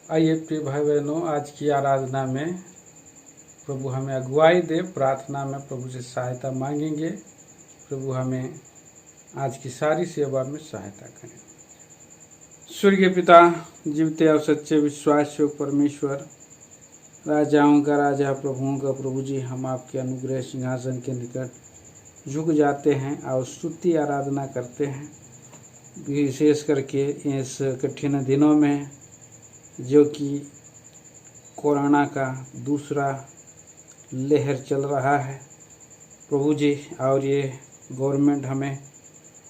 आइए प्रिय भाई बहनों, आज की आराधना में प्रभु हमें अगुवाई दे। प्रार्थना में प्रभु से सहायता मांगेंगे। प्रभु हमें आज की सारी सेवा में सहायता करें। स्वर्गीय पिता, जीवते और सच्चे विश्वास योग परमेश्वर, राजाओं का राजा, प्रभुओं का प्रभु जी, हम आपके अनुग्रह सिंहासन के निकट झुक जाते हैं और स्तुति आराधना करते हैं। विशेष करके इस कठिन दिनों में जो कि कोरोना का दूसरा लहर चल रहा है प्रभु जी, और ये गवर्नमेंट हमें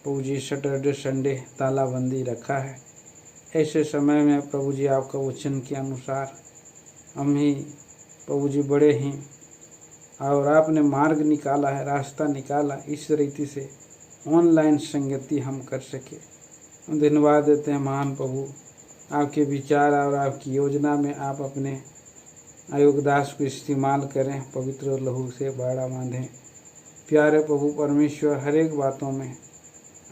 प्रभु जी सैटरडे संडे तालाबंदी रखा है। ऐसे समय में प्रभु जी आपका वचन के अनुसार हम ही प्रभु जी बड़े ही और आपने मार्ग निकाला है, रास्ता निकाला, इस रीति से ऑनलाइन संगति हम कर सके। धन्यवाद देते हैं महान प्रभु, आपके विचार और आपकी योजना में आप अपने अयोगदास को इस्तेमाल करें, पवित्र लहू से बाड़ा बांधें। प्यारे प्रभु परमेश्वर, हर एक बातों में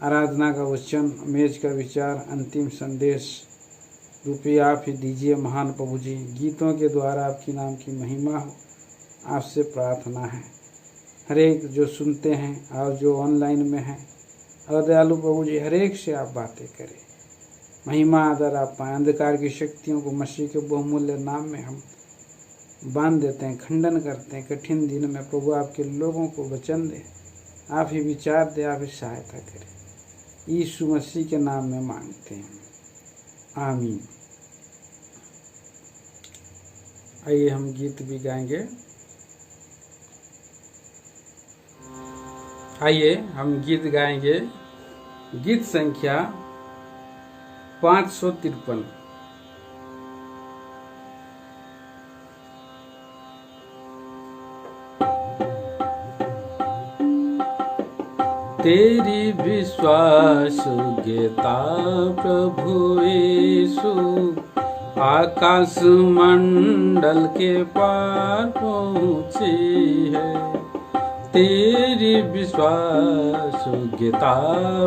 आराधना का वचन, मेज का विचार, अंतिम संदेश रूपी आप ही दीजिए महान प्रभु जी। गीतों के द्वारा आपकी नाम की महिमा हो, आपसे प्रार्थना है। हर एक जो सुनते हैं और जो ऑनलाइन में हैं, और दयालु प्रभु जी हर एक से आप बातें करें, महिमा आदर आप पाएं। अंधकार की शक्तियों को मसीह के बहुमूल्य नाम में हम बांध देते हैं, खंडन करते हैं। कठिन दिन में प्रभु आपके लोगों को वचन दे, आप ही विचार दे, आप ही सहायता करें। यीशु मसीह के नाम में मांगते हैं, आमीन। आइए हम गीत भी गाएंगे। आइए हम गीत गाएंगे। गीत संख्या 553। तेरी विश्वासयोग्यता प्रभु यीशु आकाश मंडल के पार पहुँची है। तेरी विश्वासयोग्यता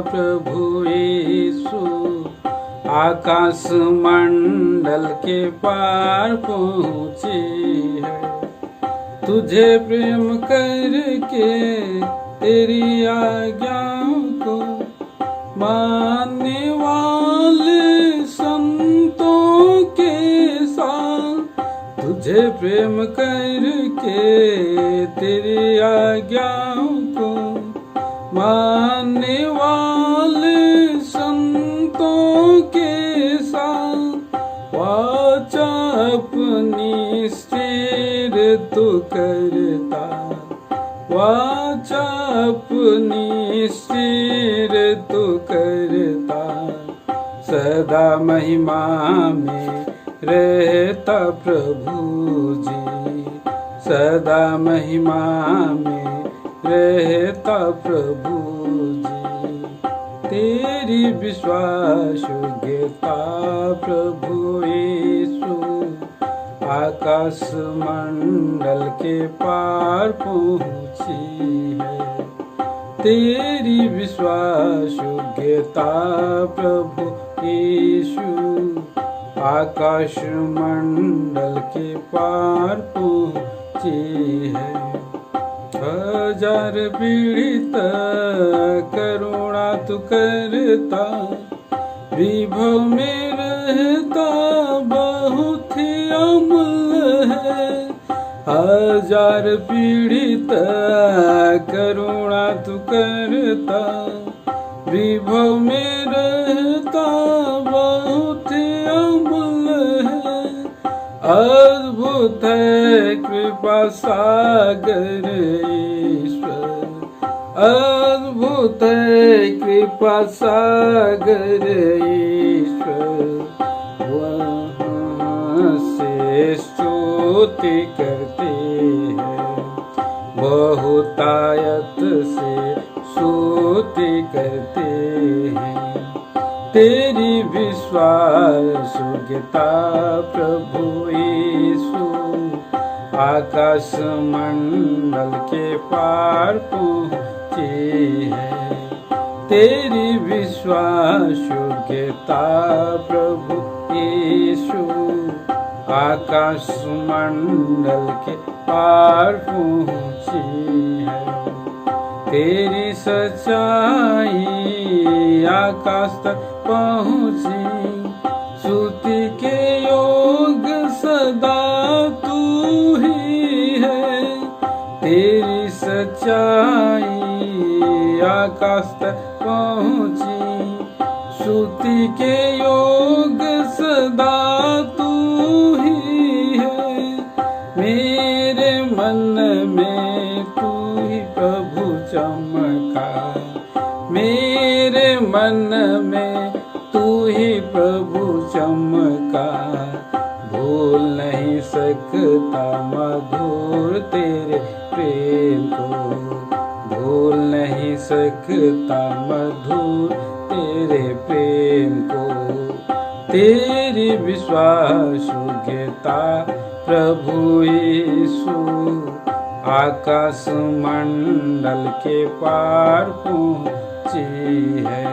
प्रभु यीशु आकाश मंडल के पार पहुँची है। तुझे प्रेम करके तेरी आज्ञाओं को मानने वाले संतों के साथ, तुझे प्रेम करके तेरी आज्ञाओं को मानने वाले संतों के साथ, वाचा अपनी स्थिर तू करता, वाचा अपनी स्थिर तू करता। सदा महिमा में रहता प्रभु जी, सदा महिमा में रहता प्रभु जी। तेरी विश्वासयोग्यता प्रभु यीशु आकाश मंडल के पार पहुँची है। तेरी विश्वासयोग्यता प्रभु यीशु आकाश मंडल के पार पहुँची है। हजार पीढ़ी तक करुणा तू करता, विभव में रहता बहुत ही अमूल्य है। हजार पीढ़ी तक करुणा तू करता, विभव में रहता बहुत ही अमूल्य है। अद्भुत है कृपा सागर ईश्वर, अद्भुत है कृपा सागर ईश्वर। वहाँ से स्तुति करते हैं, बहुतायत से स्तुति करते हैं। तेरी विश्वासयोग्यता प्रभु यीशु आकाश मंडल के पार पहुँची है। तेरी विश्वास योग्यता प्रभु यीशु आकाश मंडल के पार पहुँची है। तेरी सच्चाई आकाश तक पहुँची, स्तुति के योग सदा तू ही है। तेरी सच्चाई आकाश तक पहुँची, स्तुति के योग सदा तू ही है। मेरे मन में तू ही प्रभु चमका, मेरे मन में तू ही प्रभु चमका। भूल नहीं सकता मधुर तेरे प्रेम को, भूल नहीं सकता मधुर तेरे प्रेम को। तेरी विश्वास योग्यता प्रभु यीशु, आकाश मंडल के पार पहुँची है।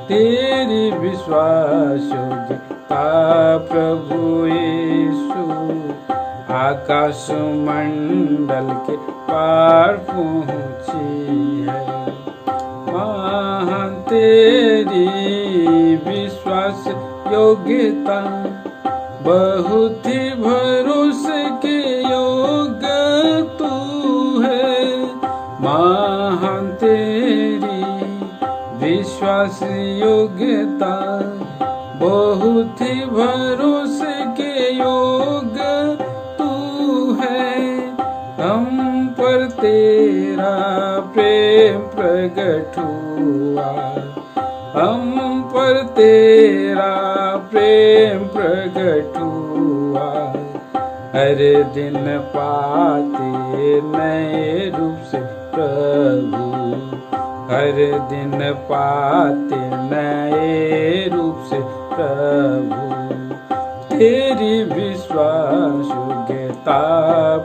तेरी विश्वास योग्यता प्रभु यीशु, आकाश मंडल के पार पहुँची है। महान तेरी विश्वास योग्यता, बहुत ही भरोसे के योग्य तू है। महान तेरी विश्वास योग्यता, बहुत ही भरोसे के योग्य तू है। हम पर तेरा प्रेम प्रगट हुआ, हम पर तेरा प्रेम प्रगट हुआ। हर दिन पाते नए रूप से प्रभु, हर दिन पाते नए रूप से प्रभु। तेरी विश्वास योग्यता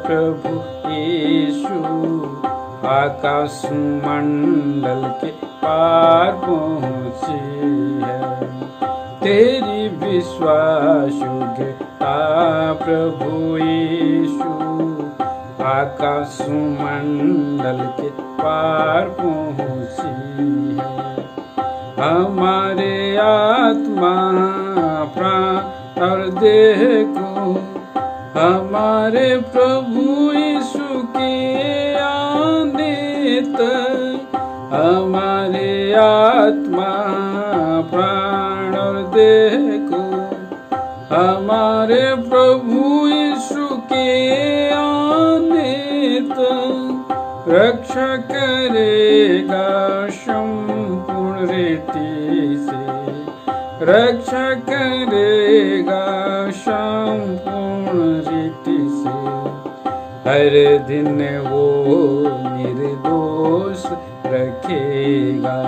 प्रभु यीशु, आकाश मंडल के पार पहुँची है। तेरी विश्वास योग्यता प्रभु यीशु, आकाश मंडल के पार पहुँची है। हमारे आत्मा प्राण और देह को हमारे प्रभु यीशु के आने तक, हमारे आत्मा प्राण और देह को हमारे प्रभु यीशु के आने तक रक्षा करेगा संपूर्ण रीति से, रक्षा करेगा संपूर्ण रीति से। हर दिन वो निर्दोष रखेगा,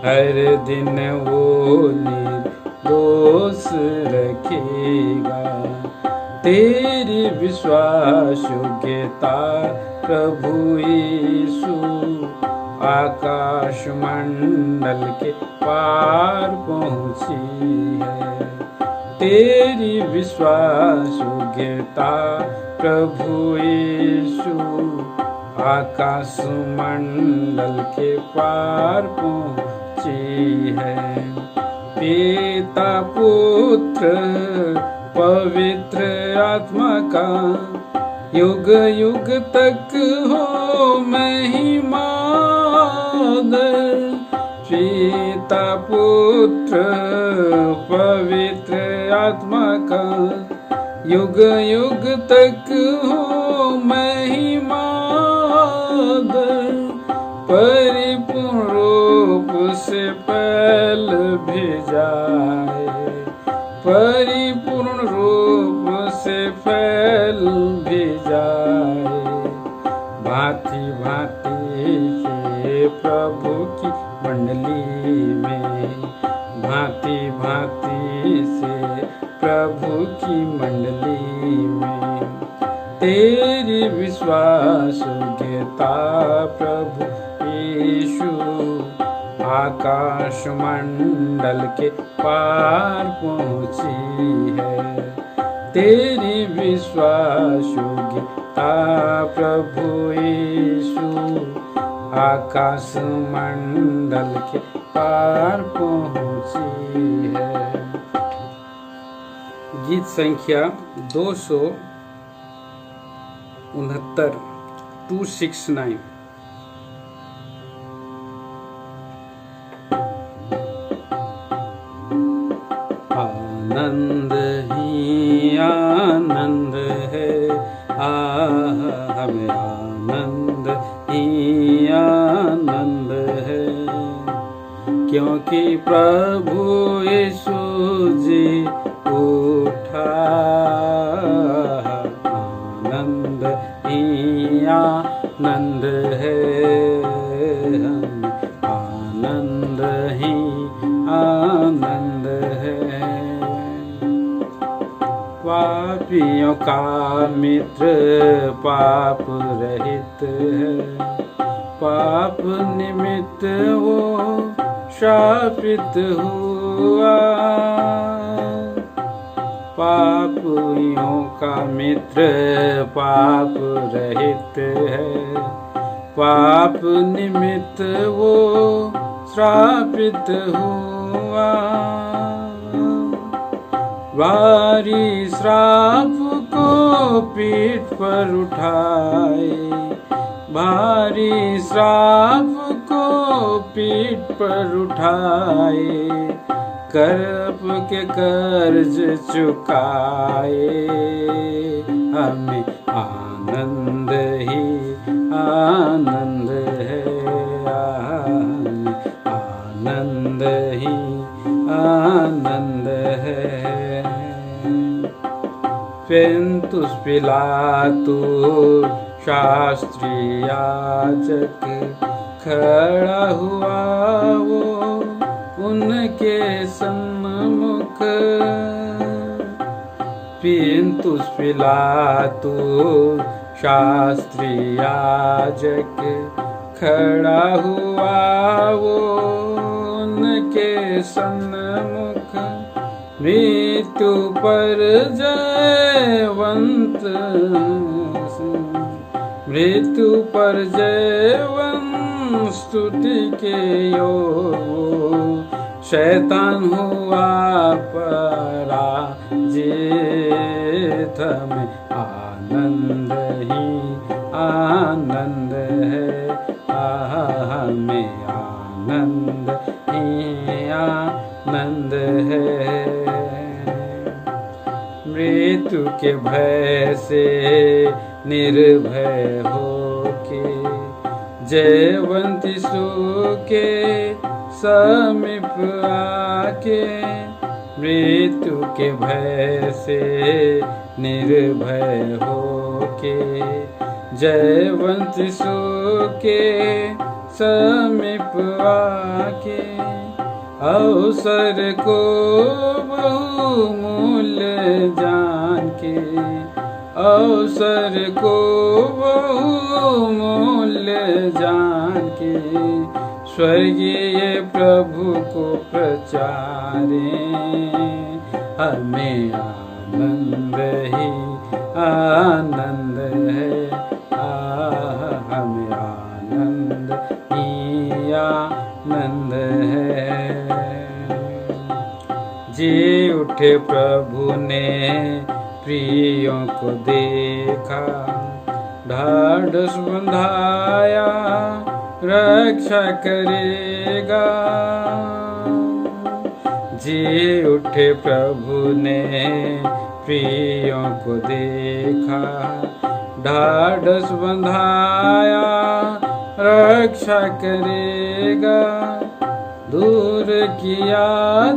हर दिन वो निर्दोष रखेगा। तेरी विश्वास योग्यता प्रभु यीशु, आकाश मंडल के पार पहुँची है। तेरी विश्वास योग्यता प्रभु यीशु, आकाश मंडल के पार पहुँची है। पिता पुत्र पवित्र आत्मा का युग युग तक हो महिमा। पिता पुत्र पवित्र आत्मा का युग युग तक हो महिमा। परिपूर्ण रूप से फैल भी जाए, परिपूर्ण रूप से फैल भी जाए। भांति भांति से प्रभु की मंडली में, भांति भांति से प्रभु की मंडली में। तेरी विश्वास योग्यता प्रभु यीशु, आकाश मंडल के पार पहुँची है। तेरी विश्वास योग्यता प्रभु यीशु आकाश मंडल के पार पहुँची है। गीत संख्या 269 269। आनंद ही आनंद है, हमें आनंद ही आनंद है, क्योंकि प्रभु यीशु जी उठा। आनंद ही आनंद है, आनंद ही आनंद है। पापियों का मित्र पाप रहित है, पाप निमित्त वो शापित हुआ। पापियों का मित्र पाप रहित है, पाप निमित्त वो श्रापित हुआ। भारी श्राप को पीठ पर उठाए, भारी श्राप को पीठ पर उठाए, कर्ब के कर्ज चुकाए। हमें आनंद ही आनंद है, आनंद ही आनंद है। पेंतुस पिलातुस शास्त्री याजक खड़ा हुआ वो उनके सन्मुख। पेंतुस पिलातुस शास्त्री याजक खड़ा हुआ वो उनके सन्मुख। मृत्यु पर जयवंत, मृत्यु पर जयवंत स्तुति के योग, शैतान हुआ पराजित। में आनंद ही आनंद है, में आनंद ही आनंद है। मृत्यु के भय से निर्भय होके जयवंत यीशु के समीप आके। मृत्यु के भय से निर्भय होके जयवंत यीशु के समीप आके। अवसर को बहुमूल्य जान के, अवसर को बहुमूल्य जान के, स्वर्गीय प्रभु को प्रचारे। हमें आनंद ही आनंद है, हमें आनंद ही आनंद है। जी उठे प्रभु ने प्रियों को देखा, ढाढ़स बंधाया रक्षा करेगा। जी उठे प्रभु ने प्रियों को देखा, ढाढ़स बंधाया रक्षा करेगा। दूर किया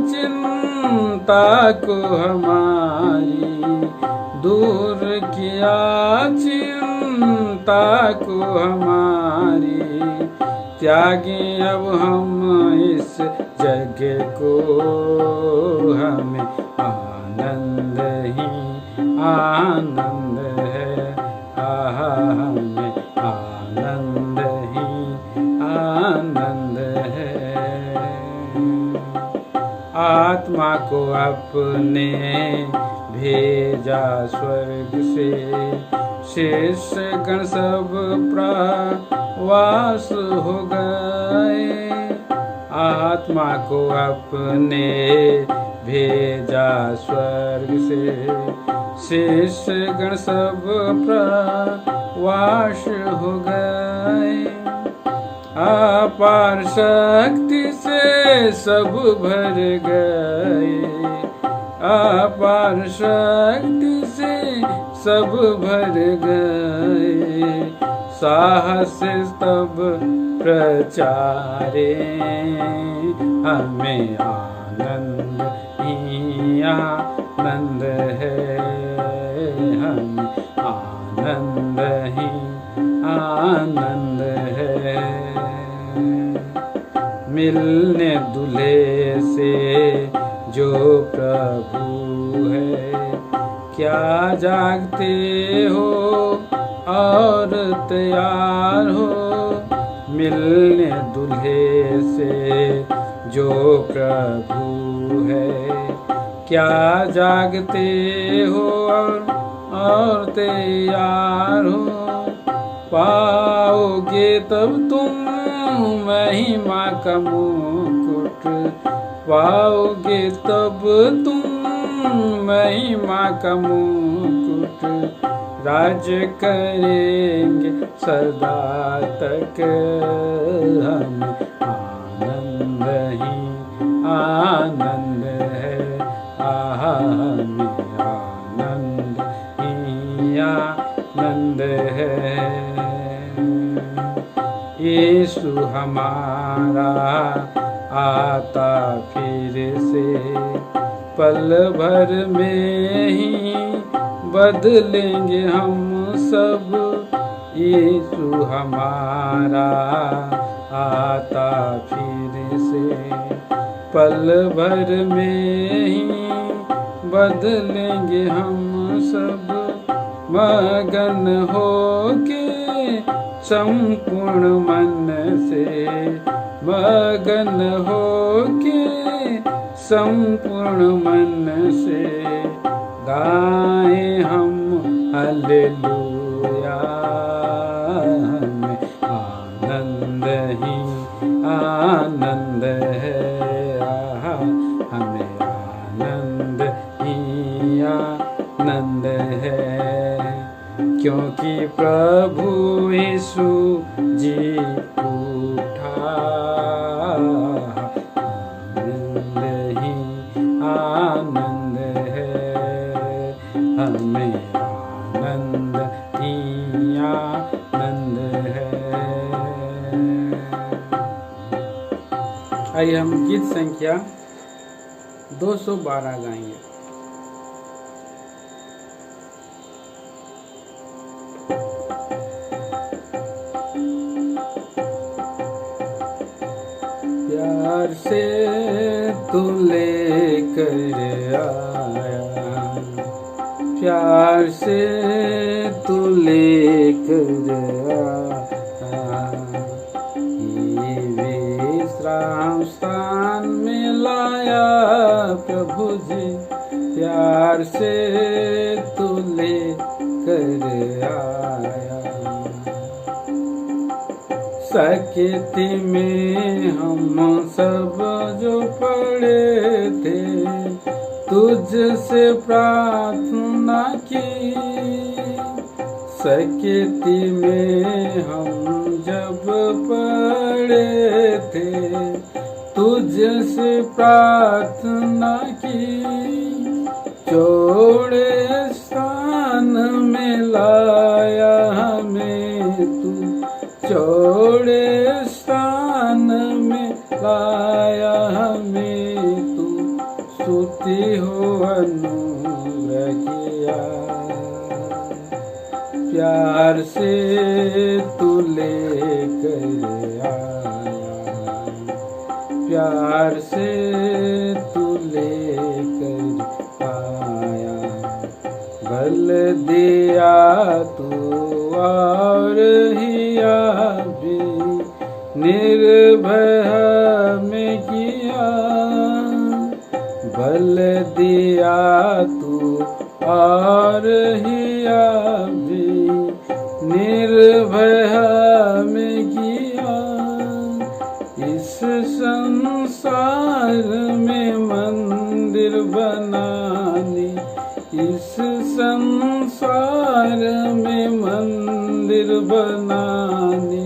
चिंता को हमारी, दूर किया चिंता को हमारी। त्यागे अब हम इस जग को, हमें आनंद ही आनंद है, हमें आनंद ही आनंद है। आत्मा को अपने भेजा स्वर्ग से, शेष गण सब प्रवास हो गए। आत्मा को अपने भेजा स्वर्ग से, शेष गण सब प्रवास हो गए। अपार शक्ति से सब भर गए, अपार शक्ति से सब भर गए। साहस तब प्रचारे, हमें आनंद ही आनंद है, हमें आनंद ही आनंद है। मिलने दूल्हे से जो प्रभु है, क्या जागते हो और तैयार हो। मिलने दूल्हे से जो प्रभु है, क्या जागते हो और तैयार हो। पाओगे तब तुम महिमा का मुकुट, पाओगे तब तुम महिमा का मुकुट। राज करेंगे सदा तक, हम आनंद ही आनंद है, हमें आनंद ही आनंद है। यीशु हमारा आता फिर से, पल भर में ही बदलेंगे हम सब। यीशु हमारा आता फिर से, पल भर में ही बदलेंगे हम सब। मगन होके संपूर्ण मन से, मगन होके संपूर्ण मन से गाएं हम हालेलुया। हमें आनंद ही आनंद है, हमें आनंद ही आनंद है। क्योंकि प्रभु यीशु जी उठा, आनंद ही आनंद है, हमें आनंद ही आनंद है। आइए हम गीत संख्या 212 गाएंगे। प्यार से तू लेकर आया, प्यार से तू लेकर आया। ये विश्राम स्थान में लाया प्रभु जी, प्यार से तू लेकर आया। सकेती में हम सब जो पड़े थे, तुझसे प्रार्थना की। सकेती में हम जब पड़े थे, तुझसे प्रार्थना की। चौड़े स्थान में लाया हमें तू, चौड़े स्थान में लाया हमें तू। स्तुति हो अनुग्रह किया, प्यार से तू लेकर आया, प्यार से तू लेकर आया। बल दिया तू और हिया भी निर्भय में किया। बल दिया तू और हिया भी निर्भय हमें किया। इस संसार में मंदिर बनाने, इस संसार में मंदिर बनाने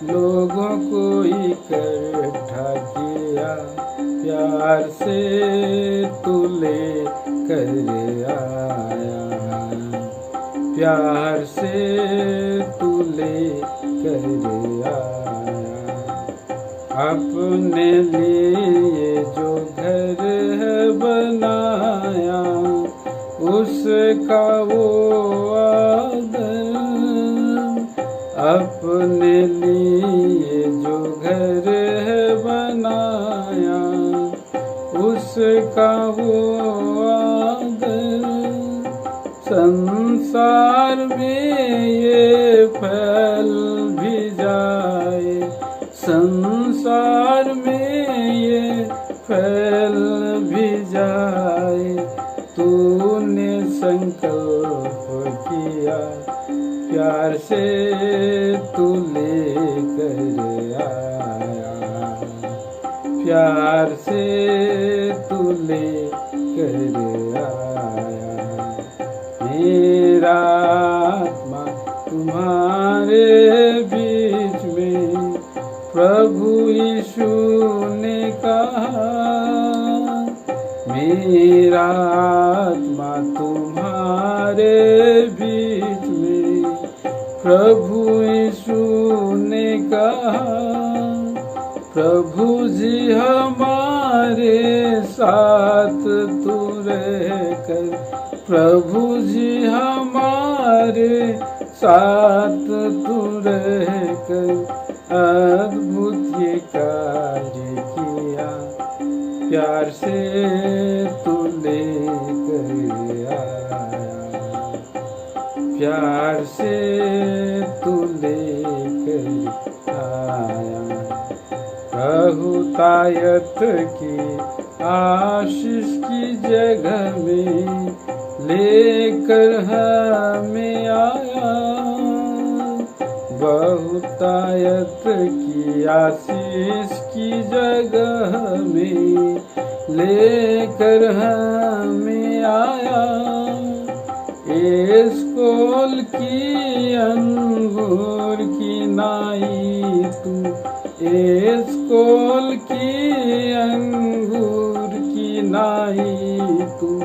लोगों को इकट्ठा किया। प्यार से तू ले कर आया, प्यार से तू ले कर आया। अपने लिए जो घर है बनाया, उसका वो आदर। अपने लिए जो घर है बनाया, उसका वो आदर। संसार में ये फैल भी जाए, संसार में ये फैल भी जाए, तूने संकल्प किया। प्यार से तू लेकर आया, प्यार से तू लेकर आया। मेरा आत्मा तुम्हारे बीच में, प्रभु यीशु ने कहा। मेरा आत्मा तुम्हारे बीच में, प्रभु यीशु ने कहा। प्रभु जी हमारे साथ तू रहकर, प्रभु जी हमारे साथ तू रहकर अद्भुत ये कार्य किया। प्यार से तू लेकर आया, प्यार से तू लेकर आया। बहुतायत की आशीष की जगह में लेकर हमें आया। बहुतायत की आशीष की जगह में लेकर हमें आया। एस्कोल की अंगूर की नाई तू, एस्कोल की अंगूर की नाई तू,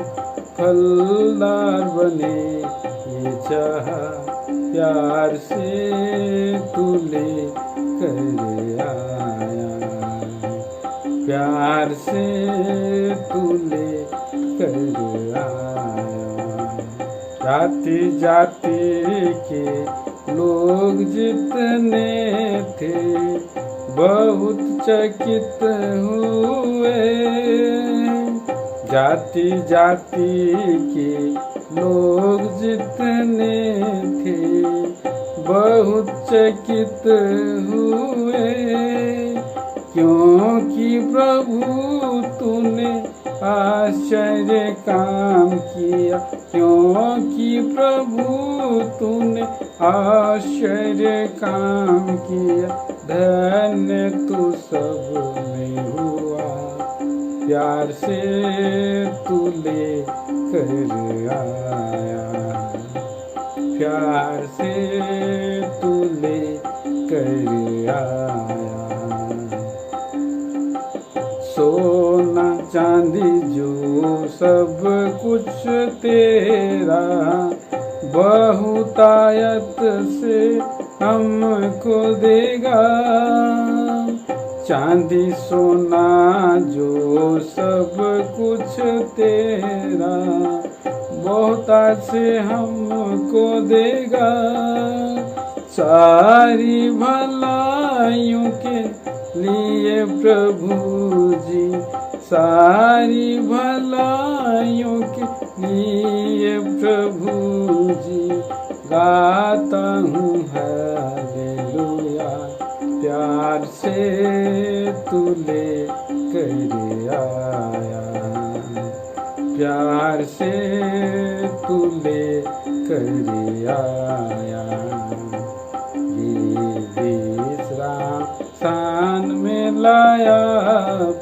फलदार बने ये चाहा। प्यार से तू लेकर आया, प्यार से तू लेकर आया। जाति जाति के लोग जितने थे, बहुत चकित हुए। जाति जाति के लोग जितने थे, बहुत चकित हुए। क्योंकि प्रभु तूने आश्चर्य काम किया, क्योंकि प्रभु तूने आश्चर्य काम किया। धन्य तू सब में हुआ। प्यार से तू लेकर आया, प्यार से तू लेकर आया। सोना चांदी जो सब कुछ तेरा, बहुतायत से हमको देगा। चांदी सोना जो सब कुछ तेरा, बहुतायत से हमको देगा। सारी भलाइयों के लिए प्रभु जी, सारी भलाइयों के लिए प्रभु जी, गाता हूँ हालेलुया। प्यार से तू लेकर आया, प्यार से तू ले कर आया। ये विश्राम सान में लाया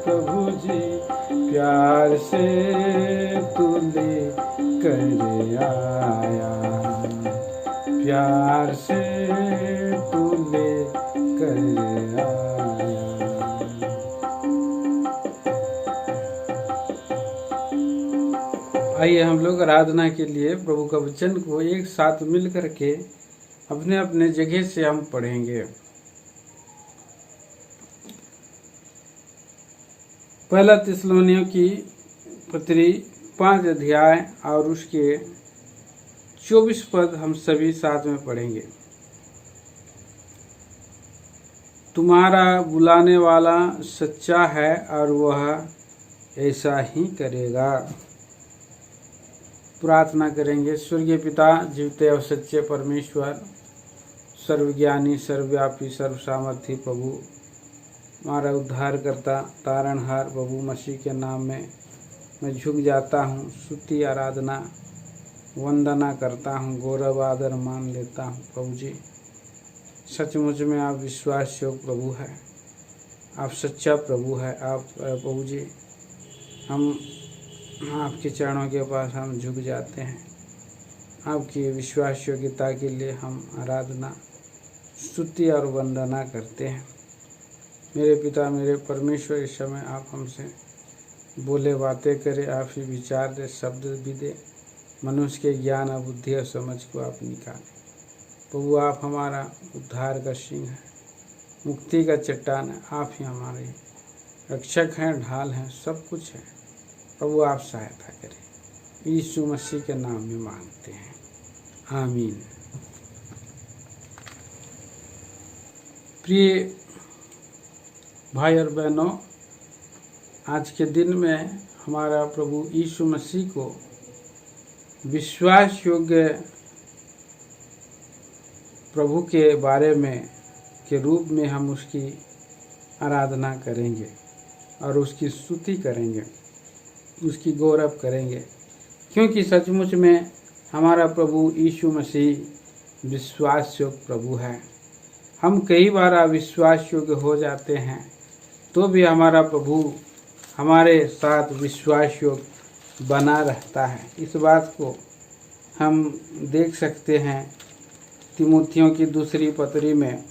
प्रभु जी, प्यार से तू ले कर आया। प्यार से तू ले कर आया। आइए हम लोग आराधना के लिए प्रभु का वचन को एक साथ मिल करके अपने अपने जगह से हम पढ़ेंगे। पहला थिस्सलुनीकियों की पत्री 5 अध्याय और उसके 24 पद हम सभी साथ में पढ़ेंगे। तुम्हारा बुलाने वाला सच्चा है और वह ऐसा ही करेगा। प्रार्थना करेंगे। स्वर्गीय पिता, जीवते और सच्चे परमेश्वर, सर्वज्ञानी, सर्वव्यापी, सर्वसामर्थी प्रभु, हमारा उद्धारकर्ता, तारणहार प्रभु मसीह के नाम में मैं झुक जाता हूँ, स्तुति आराधना वंदना करता हूँ, गौरव आदर मान लेता हूँ। प्रभु जी, सचमुच में आप विश्वास योग्य प्रभु है, आप सच्चा प्रभु है। आप प्रभु जी, हम आपके चरणों के पास हम झुक जाते हैं। आपकी विश्वास योग्यता के लिए हम आराधना, स्तुति और वंदना करते हैं। मेरे पिता, मेरे परमेश्वर, इस समय आप हमसे बोले, बातें करें, आप ही विचार दे, शब्द भी दे, मनुष्य के ज्ञान और बुद्धि और समझ को आप निकालें। प्रभु, आप हमारा उद्धार का सिंह है, मुक्ति का चट्टान है, आप ही हमारे रक्षक हैं, ढाल हैं, सब कुछ है। प्रभु, आप सहायता करें, यीशु मसीह के नाम में मांगते हैं, आमीन। प्रिय भाई और बहनों, आज के दिन में हमारा प्रभु यीशु मसीह को विश्वास योग्य प्रभु के बारे में के रूप में हम उसकी आराधना करेंगे और उसकी स्तुति करेंगे, उसकी गौरव करेंगे, क्योंकि सचमुच में हमारा प्रभु यीशु मसीह विश्वास योग्य प्रभु है। हम कई बार अविश्वास योग्य हो जाते हैं, तो भी हमारा प्रभु हमारे साथ विश्वास योग्य बना रहता है। इस बात को हम देख सकते हैं। तिमुथियों की दूसरी पत्री में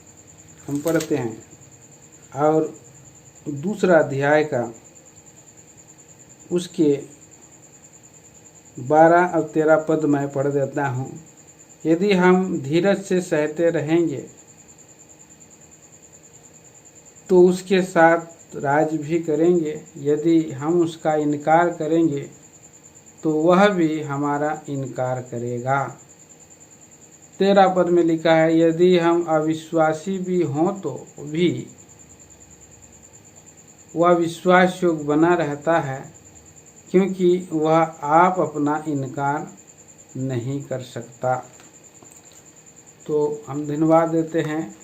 हम पढ़ते हैं और दूसरा अध्याय का उसके 12 और 13 पद मैं पढ़ देता हूँ। यदि हम धीरज से सहते रहेंगे तो उसके साथ राज भी करेंगे। यदि हम उसका इनकार करेंगे तो वह भी हमारा इनकार करेगा। 13 पद में लिखा है, यदि हम अविश्वासी भी हों तो भी वह विश्वास योग्य बना रहता है, क्योंकि वह आप अपना इनकार नहीं कर सकता। तो हम धन्यवाद देते हैं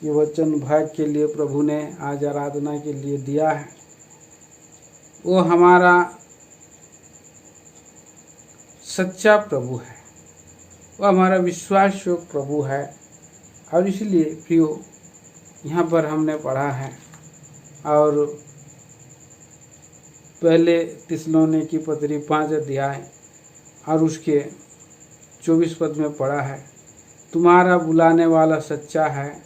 ये वचन भाग के लिए प्रभु ने आज आराधना के लिए दिया है। वो हमारा सच्चा प्रभु है, वो हमारा विश्वास योग्य प्रभु है। और इसलिए प्रियो, यहाँ पर हमने पढ़ा है और पहले थिस्सलुनीकियों की पत्री 5 अध्याय और उसके 24 पद में पढ़ा है, तुम्हारा बुलाने वाला सच्चा है,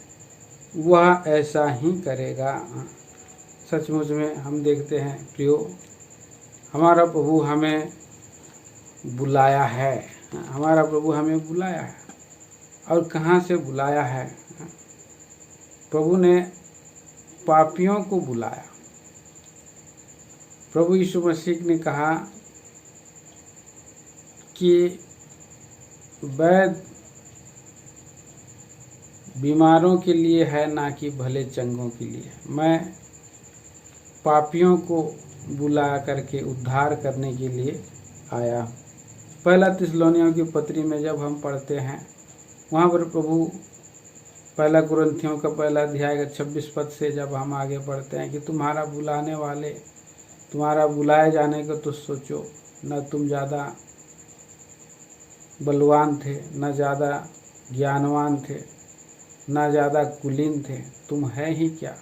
वह ऐसा ही करेगा। सचमुच में हम देखते हैं प्रियो, हमारा प्रभु हमें बुलाया है, हमारा प्रभु हमें बुलाया है। और कहाँ से बुलाया है? प्रभु ने पापियों को बुलाया। प्रभु यीशु मसीह ने कहा कि वैद्य बीमारों के लिए है, ना कि भले चंगों के लिए। मैं पापियों को बुला करके उद्धार करने के लिए आया। पहला थिस्सलुनीकियों की पत्री में जब हम पढ़ते हैं, वहाँ पर प्रभु पहला कुरिन्थियों का पहला अध्याय का 26 पद से जब हम आगे पढ़ते हैं कि तुम्हारा बुलाने वाले, तुम्हारा बुलाए जाने को तो सोचो, न तुम ज़्यादा बलवान थे, न ज़्यादा ज्ञानवान थे, न ज़्यादा कुलीन थे, तुम है ही क्या।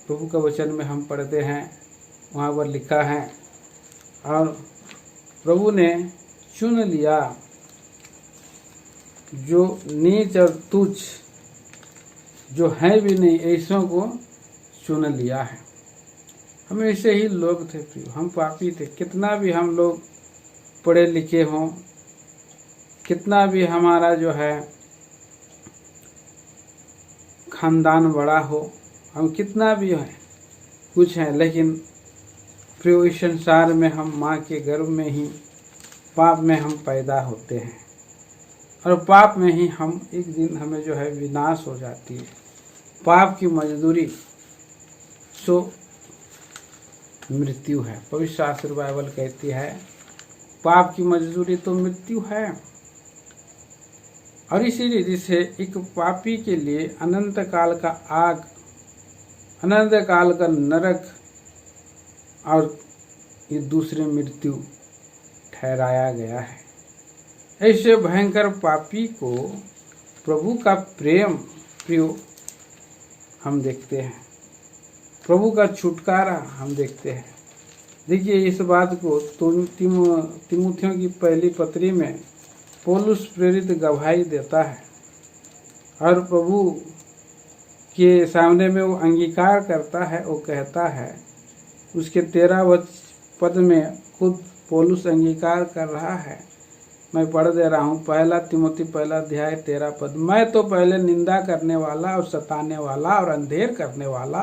प्रभु का वचन में हम पढ़ते हैं, वहाँ पर लिखा है, और प्रभु ने चुन लिया जो नीच और तुच्छ, जो है भी नहीं, ऐसों को चुन लिया है। हम ऐसे ही लोग थे प्रिय, हम पापी थे। कितना भी हम लोग पढ़े लिखे हों, कितना भी हमारा जो है खानदान बड़ा हो, हम कितना भी है कुछ है, लेकिन प्रिय इस संसार में हम माँ के गर्भ में ही पाप में हम पैदा होते हैं, और पाप में ही हम एक दिन हमें जो है विनाश हो जाती है। पाप की मजदूरी सो मृत्यु है। पवित्र शास्त्र बाइबल कहती है पाप की मजदूरी तो मृत्यु है। और इसी रीति से एक पापी के लिए अनंत काल का आग, अनंत काल का नरक और ये दूसरी मृत्यु ठहराया गया है। ऐसे भयंकर पापी को प्रभु का प्रेम प्रिय हम देखते हैं, प्रभु का छुटकारा हम देखते हैं। देखिए इस बात को तीमुथियों की पहली पत्री में पौलुस प्रेरित गवाही देता है, और प्रभु के सामने में वो अंगीकार करता है। वो कहता है, उसके 13 पद में खुद पौलुस अंगीकार कर रहा है। मैं पढ़ दे रहा हूँ, 1 तिमोथी 1 अध्याय 13 पद। मैं तो पहले निंदा करने वाला और सताने वाला और अंधेर करने वाला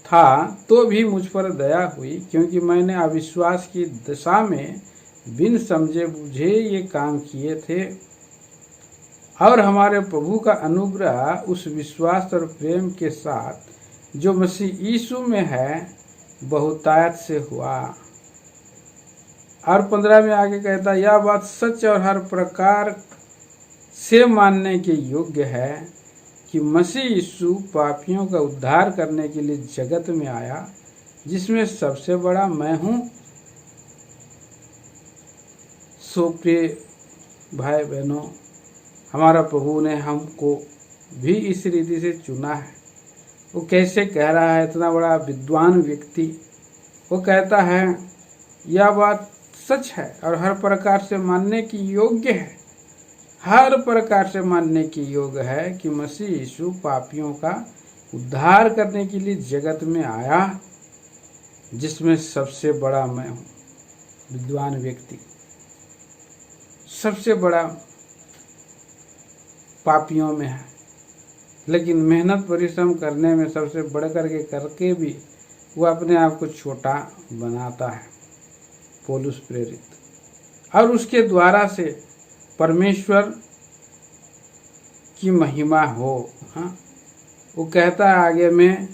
था, तो भी मुझ पर दया हुई, क्योंकि मैंने अविश्वास की दशा में बिन समझे बुझे ये काम किए थे। और हमारे प्रभु का अनुग्रह उस विश्वास और प्रेम के साथ जो मसीह यीशु में है बहुतायत से हुआ। और 15 में आगे कहता, यह बात सच और हर प्रकार से मानने के योग्य है कि मसीह यीशु पापियों का उद्धार करने के लिए जगत में आया, जिसमें सबसे बड़ा मैं हूँ। सो प्रिय भाई बहनों, हमारा प्रभु ने हमको भी इस रीति से चुना है। वो कैसे कह रहा है, इतना बड़ा विद्वान व्यक्ति, वो कहता है यह बात सच है और हर प्रकार से मानने की योग्य है, हर प्रकार से मानने की योग्य है कि मसीह यीशु पापियों का उद्धार करने के लिए जगत में आया, जिसमें सबसे बड़ा मैं हूँ। विद्वान व्यक्ति सबसे बड़ा पापियों में है, लेकिन मेहनत परिश्रम करने में सबसे बढ़ करके करके भी वो अपने आप को छोटा बनाता है, पौलुस प्रेरित। और उसके द्वारा से परमेश्वर की महिमा हो। हाँ, वो कहता है आगे में,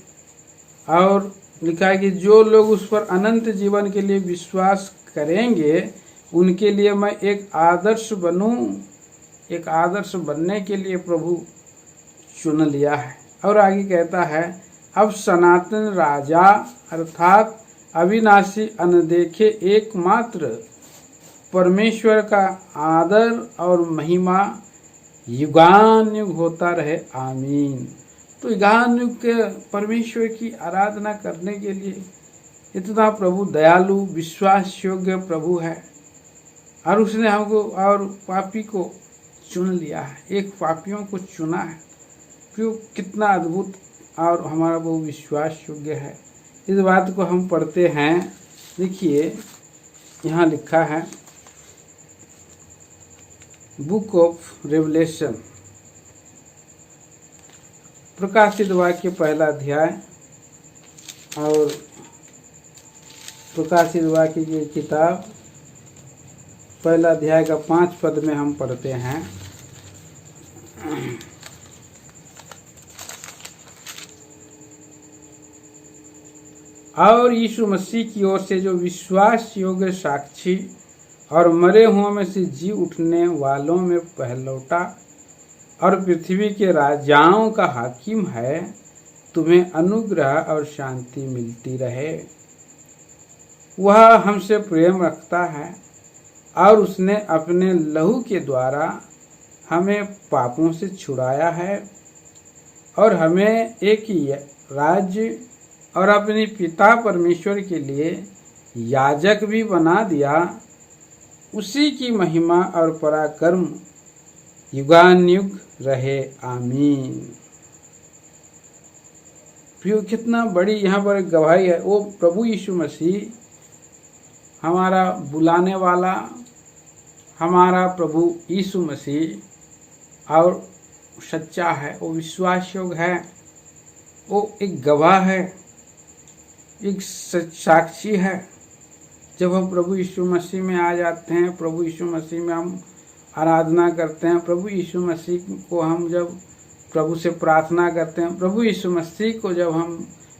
और लिखा है कि जो लोग उस पर अनंत जीवन के लिए विश्वास करेंगे, उनके लिए मैं एक आदर्श बनूं। एक आदर्श बनने के लिए प्रभु चुन लिया है। और आगे कहता है, अब सनातन राजा अर्थात अविनाशी अनदेखे एकमात्र परमेश्वर का आदर और महिमा युगानुयुग होता रहे, आमीन। तो युगानुयुग के परमेश्वर की आराधना करने के लिए इतना प्रभु दयालु विश्वास योग्य प्रभु है, और उसने हमको और पापी को चुन लिया है, एक पापियों को चुना है। क्यों, कितना अद्भुत और हमारा वो विश्वास योग्य है। इस बात को हम पढ़ते हैं। देखिए यहाँ लिखा है, बुक ऑफ रेवलेशन, प्रकाशित वाक्य 1 अध्याय, और प्रकाशित वाक्य की किताब 1 अध्याय का 5 पद में हम पढ़ते हैं, और यीशु मसीह की ओर से जो विश्वास योग्य साक्षी और मरे हुओं में से जी उठने वालों में पहलौटा और पृथ्वी के राजाओं का हाकिम है, तुम्हें अनुग्रह और शांति मिलती रहे। वह हमसे प्रेम रखता है और उसने अपने लहू के द्वारा हमें पापों से छुड़ाया है और हमें एक राज्य और अपने पिता परमेश्वर के लिए याजक भी बना दिया। उसी की महिमा और पराक्रम युगानुयुग रहे, आमीन। प्रियो, कितना बड़ी यहाँ पर गवाही है। वो प्रभु यीशु मसीह हमारा बुलाने वाला, हमारा प्रभु यीशु मसीह और सच्चा है, वो विश्वास योग्य है, वो एक गवाह है, एक साक्षी है। जब हम प्रभु यीशु मसीह में आ जाते हैं, प्रभु यीशु मसीह में हम आराधना करते हैं, प्रभु यीशु मसीह को हम जब प्रभु से प्रार्थना करते हैं, प्रभु यीशु मसीह को जब हम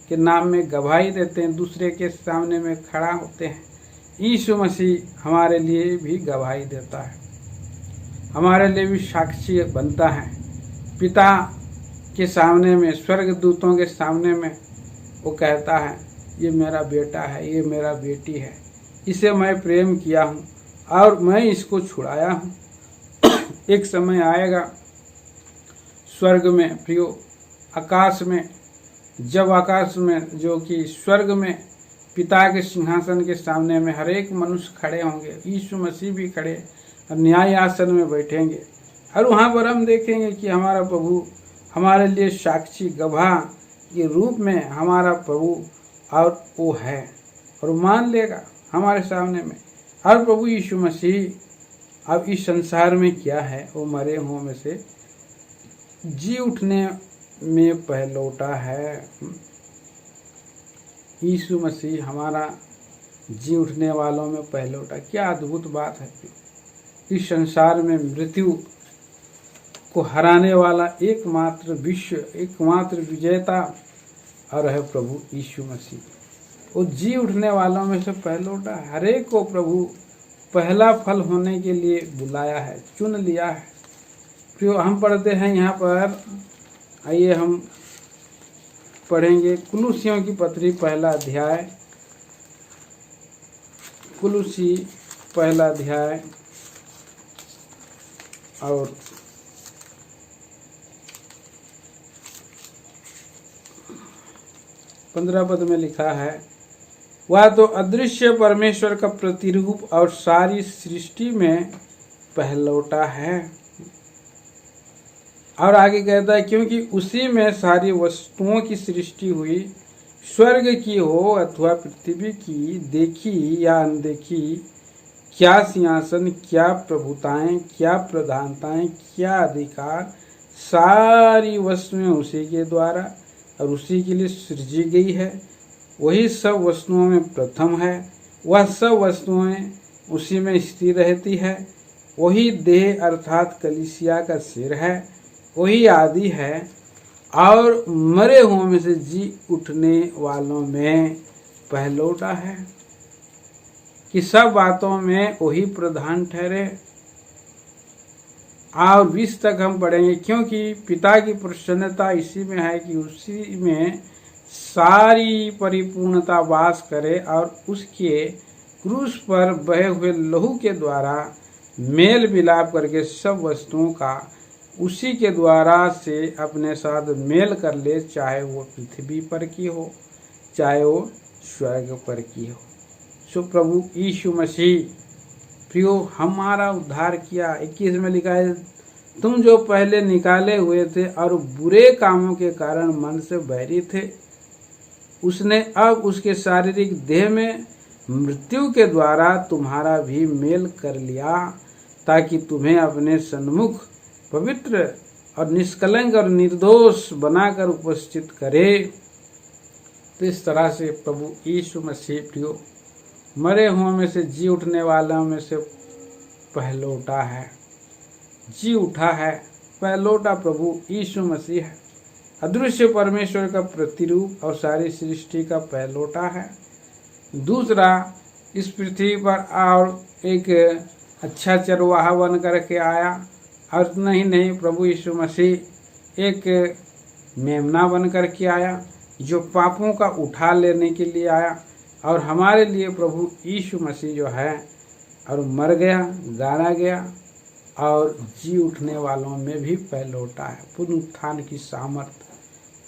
के नाम में गवाही देते हैं, दूसरे के सामने में खड़ा होते हैं, यीशु मसीह हमारे लिए भी गवाही देता है, हमारे लिए भी साक्षी बनता है। पिता के सामने में, स्वर्ग दूतों के सामने में वो कहता है, ये मेरा बेटा है, ये मेरा बेटी है, इसे मैं प्रेम किया हूँ और मैं इसको छुड़ाया हूँ। एक समय आएगा स्वर्ग में, प्रियो, आकाश में, जब आकाश में जो कि स्वर्ग में पिता के सिंहासन के सामने में हर एक मनुष्य खड़े होंगे, यीशु मसीह भी खड़े और न्याय आसन में बैठेंगे और वहाँ पर हम देखेंगे कि हमारा प्रभु हमारे लिए साक्षी गवाह के रूप में हमारा प्रभु और वो है और मान लेगा हमारे सामने में। और प्रभु यीशु मसीह अब इस संसार में क्या है, वो मरे हुओं में से जी उठने में पहलौटा है। यीशु मसीह हमारा जी उठने वालों में पहलौटा, क्या अद्भुत बात है। इस संसार में मृत्यु को हराने वाला एकमात्र विश्व, एकमात्र विजेता और है प्रभु यीशु मसीह। वो जी उठने वालों में से पहलौटा, हरेक को प्रभु पहला फल होने के लिए बुलाया है, चुन लिया है। फिर हम पढ़ते हैं यहाँ पर, आइए हम पढ़ेंगे कुलुसियों की पत्री पहला अध्याय, कुलुसी पहला अध्याय और 15 पद में लिखा है, वह तो अदृश्य परमेश्वर का प्रतिरूप और सारी सृष्टि में पहलौटा है। और आगे कहता है, क्योंकि उसी में सारी वस्तुओं की सृष्टि हुई, स्वर्ग की हो अथवा पृथ्वी की, देखी या अनदेखी, क्या सिंहासन, क्या प्रभुताएं, क्या प्रधानताएं, क्या अधिकार, सारी वस्तुएं उसी के द्वारा और उसी के लिए सृजी गई है। वही सब वस्तुओं में प्रथम है, वह सब वस्तुएं उसी में स्थिर रहती है। वही देह अर्थात कलीसिया का सिर है, वही आदि है और मरे हुओं में से जी उठने वालों में पहलौटा है, कि सब बातों में वही प्रधान ठहरे। और 20 तक हम पढ़ेंगे, क्योंकि पिता की प्रसन्नता इसी में है कि उसी में सारी परिपूर्णता वास करे और उसके क्रूस पर बहे हुए लहू के द्वारा मेल मिलाप करके सब वस्तुओं का उसी के द्वारा से अपने साथ मेल कर ले, चाहे वो पृथ्वी पर की हो, चाहे वो स्वर्ग पर की हो। सो प्रभु यीशु मसीह प्रियो हमारा उद्धार किया। 21 में लिखा है, तुम जो पहले निकाले हुए थे और बुरे कामों के कारण मन से बैरी थे, उसने अब उसके शारीरिक देह में मृत्यु के द्वारा तुम्हारा भी मेल कर लिया, ताकि तुम्हें अपने सन्मुख पवित्र और निष्कलंक और निर्दोष बनाकर उपस्थित करे। तो इस तरह से प्रभु यीशु मसीह प्रियो मरे हुओं में से जी उठने वालों में से पहलौटा है, जी उठा है, पहलौटा प्रभु यीशु मसीह है। अदृश्य परमेश्वर का प्रतिरूप और सारी सृष्टि का पहलौटा है। दूसरा, इस पृथ्वी पर और एक अच्छा चरवाहा बन करके आया, और उतना ही नहीं, प्रभु यीशु मसीह एक मेमना बन करके आया जो पापों का उठा लेने के लिए आया। और हमारे लिए प्रभु यीशु मसीह जो है और मर गया, गाड़ा गया और जी उठने वालों में भी पहलौटा है। पुनरुत्थान की सामर्थ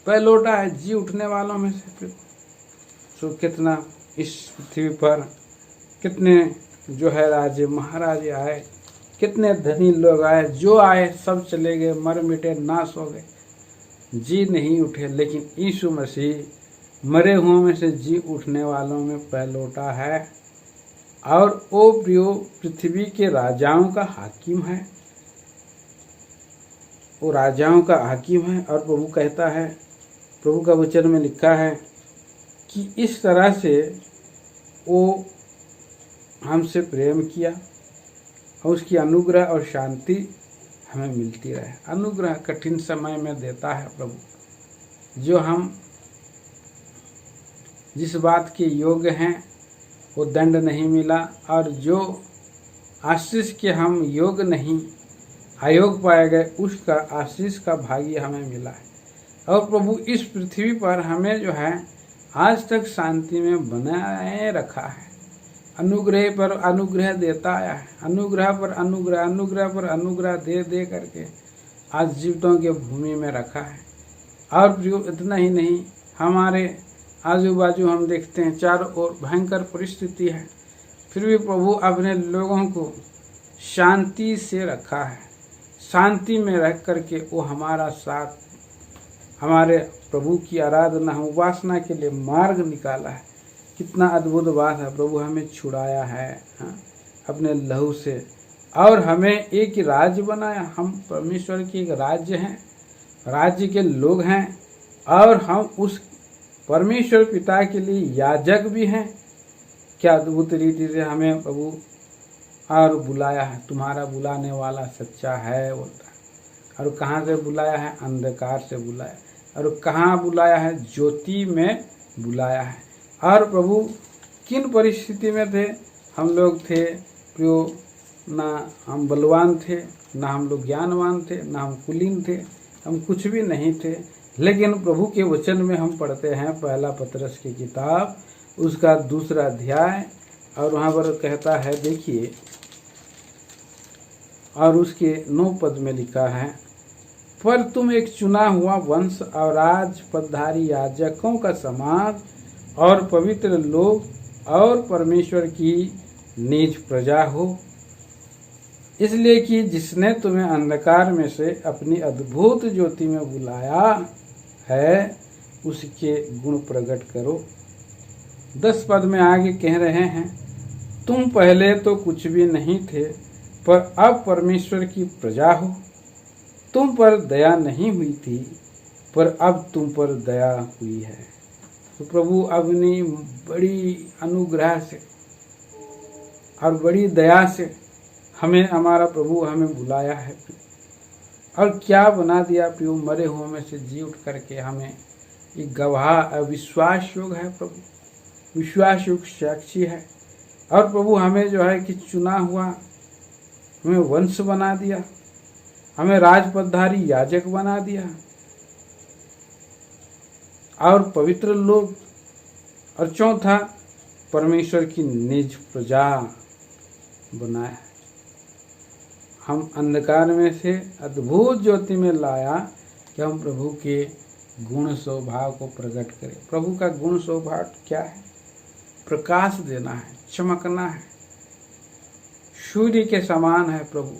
पहलौटा है जी उठने वालों में से। सो कितना इस पृथ्वी पर कितने जो है राजे महाराजे आए, कितने धनी लोग आए, जो आए सब चले गए, मर मिटे, नाश हो गए, जी नहीं उठे। लेकिन यीशु मसीह मरे हुओं में से जी उठने वालों में पहलौटा है और वो प्रियो पृथ्वी के राजाओं का हाकिम है, वो राजाओं का हाकिम है। और प्रभु कहता है, प्रभु का वचन में लिखा है कि इस तरह से वो हमसे प्रेम किया और उसकी अनुग्रह और शांति हमें मिलती रहे। अनुग्रह कठिन समय में देता है प्रभु, जो हम जिस बात के योग्य हैं वो दंड नहीं मिला, और जो आशीष के हम योग्य नहीं, अयोग्य पाए गए, उसका आशीष का भागी हमें मिला है। और प्रभु इस पृथ्वी पर हमें जो है आज तक शांति में बनाए रखा है। अनुग्रह पर अनुग्रह देता आया है, अनुग्रह पर अनुग्रह, अनुग्रह पर अनुग्रह दे दे करके आज जीवितों के भूमि में रखा है। और प्रियो इतना ही नहीं, हमारे आजू बाजू हम देखते हैं चारों ओर भयंकर परिस्थिति है, फिर भी प्रभु अपने लोगों को शांति से रखा है। शांति में रह करके वो हमारा साथ, हमारे प्रभु की आराधना, उपासना के लिए मार्ग निकाला है। कितना अद्भुत बात है, प्रभु हमें छुड़ाया है अपने लहू से, और हमें एक राज्य बनाया। हम परमेश्वर की एक राज्य हैं, राज्य के लोग हैं, और हम उस परमेश्वर पिता के लिए याजक भी हैं। क्या अद्भुत रीति से हमें प्रभु और बुलाया है। तुम्हारा बुलाने वाला सच्चा है बोलता है। और कहाँ से बुलाया है? अंधकार से बुलाया। और कहाँ बुलाया है? ज्योति में बुलाया है। और प्रभु किन परिस्थिति में थे? हम लोग थे प्रियो, ना हम बलवान थे, ना हम लोग ज्ञानवान थे, ना हम कुलीन थे, हम कुछ भी नहीं थे। लेकिन प्रभु के वचन में हम पढ़ते हैं पहला पतरस की किताब उसका 2 अध्याय, और वहाँ पर कहता है, देखिए, और उसके 9 पद में लिखा है, पर तुम एक चुना हुआ वंश और राज पदधारी याजकों का समाज और पवित्र लोग और परमेश्वर की निज प्रजा हो, इसलिए कि जिसने तुम्हें अंधकार में से अपनी अद्भुत ज्योति में बुलाया है उसके गुण प्रकट करो। 10 पद में आगे कह रहे हैं, तुम पहले तो कुछ भी नहीं थे, पर अब परमेश्वर की प्रजा हो। तुम पर दया नहीं हुई थी, पर अब तुम पर दया हुई है। तो प्रभु अपनी बड़ी अनुग्रह से और बड़ी दया से हमें, हमारा प्रभु हमें बुलाया है, और क्या बना दिया प्रियो, मरे हुओं में से जी उठ करके हमें एक गवाह विश्वास योग है प्रभु, विश्वास योग साक्षी है। और प्रभु हमें जो है कि चुना हुआ, हमें वंश बना दिया, हमें राजपदधारी याजक बना दिया, और पवित्र लोग, और चौथा परमेश्वर की निज प्रजा बनाया। हम अंधकार में से अद्भुत ज्योति में लाया कि हम प्रभु के गुण स्वभाव को प्रकट करें। प्रभु का गुण स्वभाव क्या है? प्रकाश देना है, चमकना है, सूर्य के समान है प्रभु,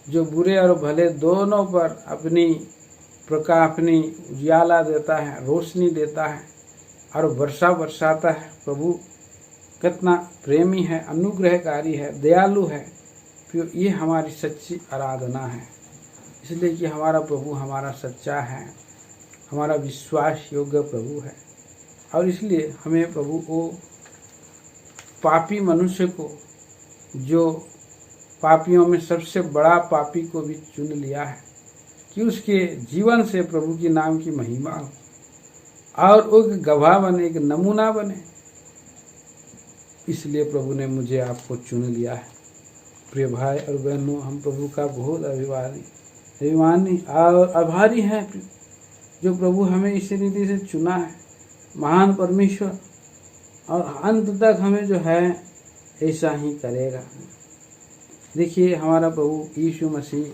जो बुरे और भले दोनों पर अपनी प्रकाश, अपनी उजाला देता है, रोशनी देता है और वर्षा बरसाता है। प्रभु कितना प्रेमी है, अनुग्रहकारी है, दयालु है। फिर ये हमारी सच्ची आराधना है, इसलिए कि हमारा प्रभु हमारा सच्चा है, हमारा विश्वास योग्य प्रभु है। और इसलिए हमें प्रभु को, पापी मनुष्य को, जो पापियों में सबसे बड़ा पापी को भी चुन लिया है कि उसके जीवन से प्रभु की नाम की महिमा हो और वो गवाह बने, एक नमूना बने। इसलिए प्रभु ने मुझे आपको चुन लिया है। प्रिय भाई और बहनों, हम प्रभु का बहुत अभिमानी और आभारी हैं जो प्रभु हमें इस रीति से चुना है। महान परमेश्वर और अंत तक हमें जो है ऐसा ही करेगा। देखिए हमारा प्रभु यीशु मसीह,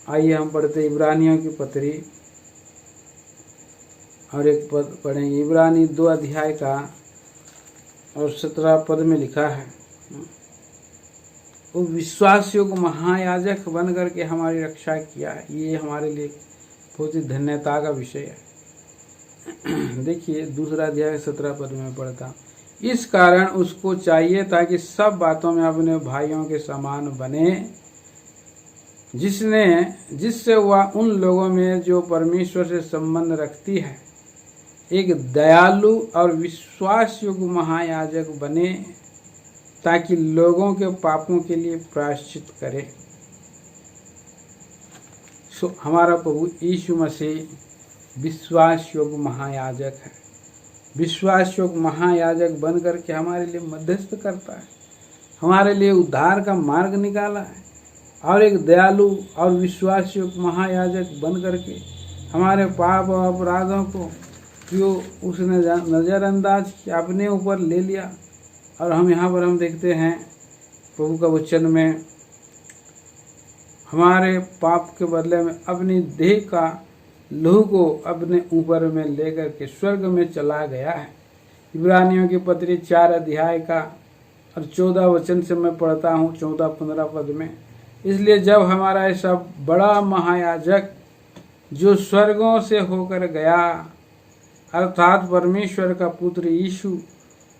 आइए हम पढ़ते इब्रानियों की पत्री और एक पद पढ़ें, इब्रानी 2 अध्याय का और 17 पद में लिखा है, वो विश्वास योग्य महायाजक बन करके हमारी रक्षा किया है। ये हमारे लिए बहुत ही धन्यता का विषय है। देखिए 2 अध्याय 17 पद में पढ़ता हूँ, इस कारण उसको चाहिए ताकि सब बातों में अपने भाइयों के समान बने, जिससे वह उन लोगों में जो परमेश्वर से संबंध रखती है एक दयालु और विश्वास योग्य महायाजक बने, ताकि लोगों के पापों के लिए प्रायश्चित करे। हमारा प्रभु यीशु मसीह विश्वास योग्य महायाजक है। विश्वास योग्य महायाजक बन करके हमारे लिए मध्यस्थ करता है, हमारे लिए उद्धार का मार्ग निकाला है, और एक दयालु और विश्वास योग्य महायाजक बन करके हमारे पाप और अपराधों को जो उसने नज़रअंदाज किया अपने ऊपर ले लिया। और हम यहाँ पर हम देखते हैं प्रभु का वचन में, हमारे पाप के बदले में अपनी देह का लहू को अपने ऊपर में लेकर के स्वर्ग में चला गया है। इब्रानियों की पत्री 4 अध्याय का और 14 वचन से मैं पढ़ता हूँ, 14-15 पद में, इसलिए जब हमारा ऐसा बड़ा महायाजक जो स्वर्गों से होकर गया, अर्थात परमेश्वर का पुत्र यीशु,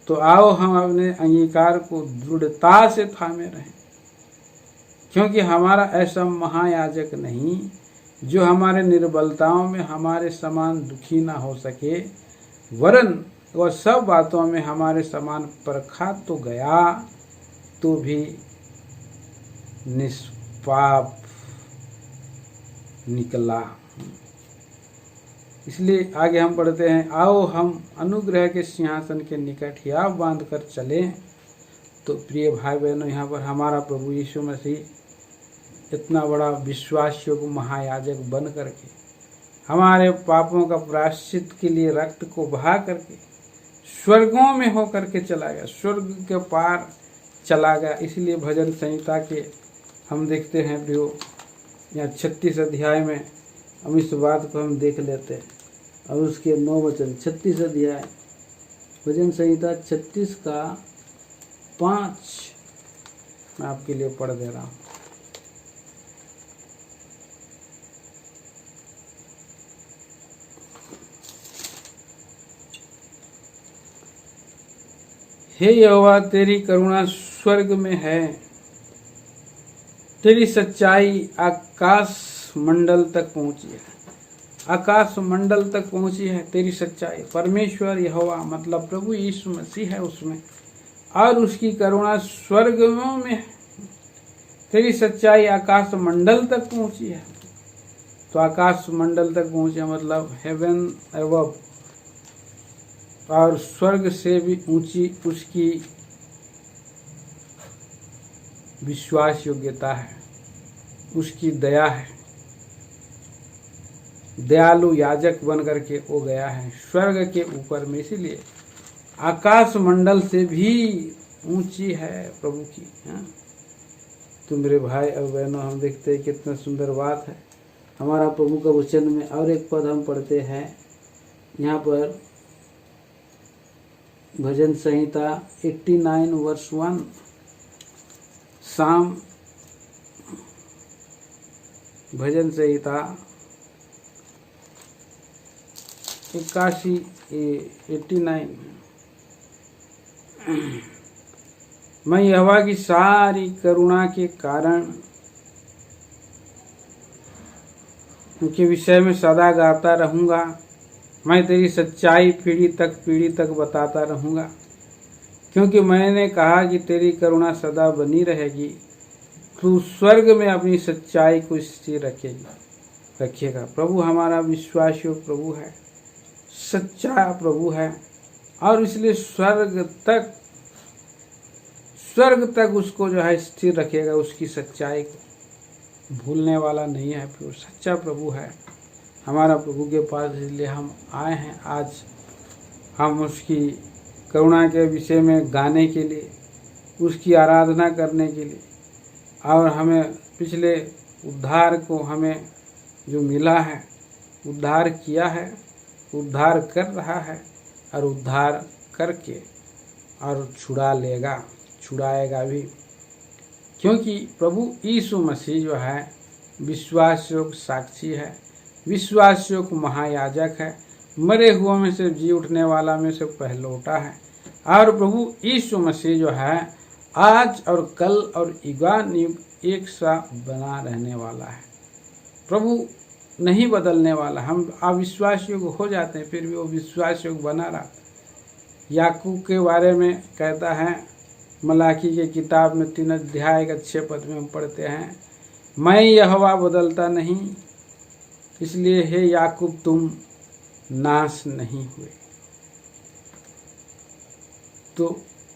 तो आओ हम अपने अंगीकार को दृढ़ता से थामे रहें, क्योंकि हमारा ऐसा महायाजक नहीं जो हमारे निर्बलताओं में हमारे समान दुखी ना हो सके, वरन वह सब बातों में हमारे समान परखा तो गया तो भी निष्पाप निकला। इसलिए आगे हम पढ़ते हैं, आओ हम अनुग्रह के सिंहासन के निकट हियाव बांध कर चलें। तो प्रिय भाई बहनों, यहाँ पर हमारा प्रभु यीशु मसीह इतना बड़ा विश्वास योग्य महायाजक बन करके हमारे पापों का प्रायश्चित के लिए रक्त को बहा करके स्वर्गों में हो करके चला गया, स्वर्ग के पार चला गया। इसलिए भजन संहिता के हम देखते हैं प्रियो, यहाँ 36 अध्याय में हम इस बात को हम देख लेते हैं, और उसके 9 वचन, 36 अध्याय भजन संहिता 36 का 5 मैं आपके लिए पढ़ दे रहा हूँ। हे यहोवा, तेरी करुणा स्वर्ग में है, तेरी सच्चाई आकाश मंडल तक पहुंची है। आकाश मंडल तक पहुंची है तेरी सच्चाई। परमेश्वर यहोवा मतलब प्रभु यीशु मसीह है उसमें, और उसकी करुणा स्वर्गों में है। तेरी सच्चाई आकाश मंडल तक पहुंची है। तो आकाश मंडल तक पहुंचे मतलब हेवन अबव, और स्वर्ग से भी ऊंची उसकी विश्वास योग्यता है, उसकी दया है। दयालु याजक बन करके वो गया है स्वर्ग के ऊपर में, इसीलिए आकाश मंडल से भी ऊंची है प्रभु की। तो मेरे भाई और बहनों, हम देखते हैं कितना सुंदर बात है हमारा प्रभु का वचन में। और एक पद हम पढ़ते हैं यहाँ पर, भजन संहिता 89 वर्ष 1, शाम भजन संहिता 89। मैं यहोवा की सारी करुणा के कारण उनके विषय में सदा गाता रहूंगा। मैं तेरी सच्चाई पीढ़ी तक बताता रहूंगा, क्योंकि मैंने कहा कि तेरी करुणा सदा बनी रहेगी। तू स्वर्ग में अपनी सच्चाई को स्थिर रखेगा। प्रभु हमारा विश्वास योग्य प्रभु है, सच्चा प्रभु है, और इसलिए स्वर्ग तक उसको जो है स्थिर रखेगा। उसकी सच्चाई को भूलने वाला नहीं है, प्रभु सच्चा प्रभु है हमारा प्रभु के पास। इसलिए हम आए हैं आज, हम उसकी करुणा के विषय में गाने के लिए, उसकी आराधना करने के लिए, और हमें पिछले उद्धार को हमें जो मिला है, उद्धार किया है, उद्धार कर रहा है और उद्धार करके और छुड़ाएगा भी, क्योंकि प्रभु यीशु मसीह जो है विश्वास योग्य साक्षी है, विश्वास योग्य महायाजक है, मरे हुओं में से जी उठने वाला में से पहलौठा है। और प्रभु यीशु मसीह जो है आज और कल और युगानुयुग एक सा बना रहने वाला है। प्रभु नहीं बदलने वाला। हम अविश्वास योग्य हो जाते हैं, फिर भी वो विश्वास योग्य बना रहा। याकूब के बारे में कहता है, मलाकी के किताब में 3 अध्याय का 6 पद में हम पढ़ते हैं, मैं यहोवा बदलता नहीं, इसलिए हे याकूब तुम नाश नहीं हुए। तो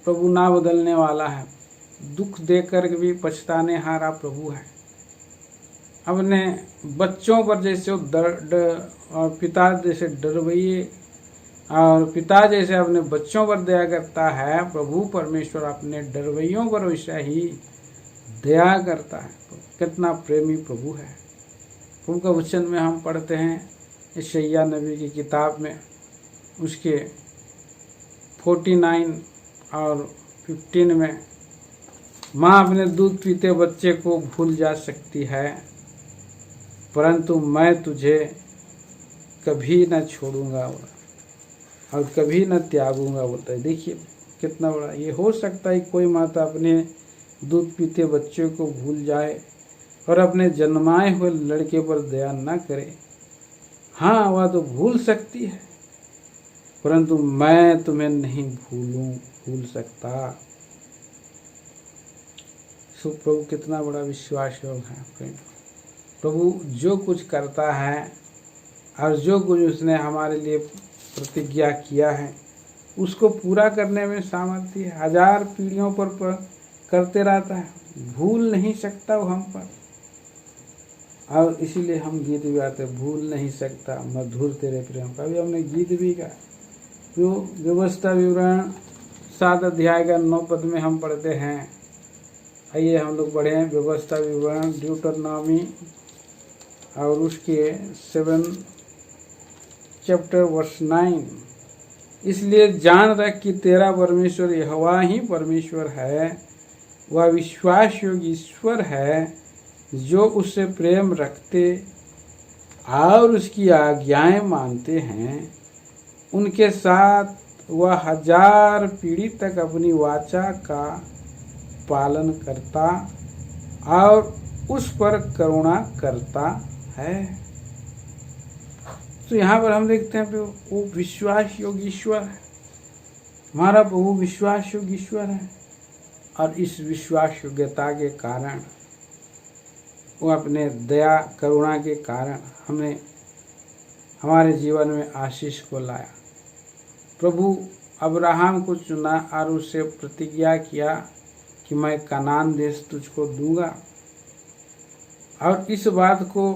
प्रभु ना बदलने वाला है, दुख देकर भी पछताने हारा प्रभु है। अपने बच्चों पर जैसे और पिता जैसे डरवइये और पिता जैसे अपने बच्चों पर दया करता है, प्रभु परमेश्वर अपने डरवइयों पर वैसा ही दया करता है। कितना प्रेमी प्रभु है। प्रभु का वचन में हम पढ़ते हैं यशायाह नबी की किताब में, उसके 49 और 15 में, माँ अपने दूध पीते बच्चे को भूल जा सकती है, परंतु मैं तुझे कभी न छोड़ूंगा और कभी न त्यागूंगा बोलता है। देखिए कितना बड़ा ये हो सकता है। कोई माता अपने दूध पीते बच्चे को भूल जाए और अपने जन्माए हुए लड़के पर दया न करे। हाँ, वह तो भूल सकती है, परंतु मैं तुम्हें नहीं भूल सकता। सो प्रभु कितना बड़ा विश्वास योग है। प्रभु जो कुछ करता है और जो कुछ उसने हमारे लिए प्रतिज्ञा किया है, उसको पूरा करने में सामर्थ्य है। 1000 पीढ़ियों पर करते रहता है, भूल नहीं सकता वो हम पर। और इसीलिए हम गीत भी गाते, भूल नहीं सकता मधुर तेरे प्रेम का। भी हमने गीत भी गाया। जो व्यवस्था विवरण 7 अध्याय का 9 पद में हम पढ़ते हैं। आइए हम लोग पढ़े हैं व्यवस्था विवरण ड्यूटरनॉमी और उसके 7 चैप्टर वर्स 9। इसलिए जान रख कि तेरा परमेश्वर यहोवा ही परमेश्वर है, वह विश्वास योग्य ईश्वर है, जो उससे प्रेम रखते और उसकी आज्ञाएं मानते हैं। उनके साथ वह 1000 पीढ़ी तक अपनी वाचा का पालन करता और उस पर करुणा करता है। तो यहाँ पर हम देखते हैं वो विश्वास योग्य ईश्वर है। हमारा प्रभु विश्वास योग्य ईश्वर है और इस विश्वास योग्यता के कारण वो अपने दया करुणा के कारण हमें हमारे जीवन में आशीष को लाया। प्रभु अब्राहम को चुना और उससे प्रतिज्ञा किया कि मैं कनान देश तुझको दूंगा। और इस बात को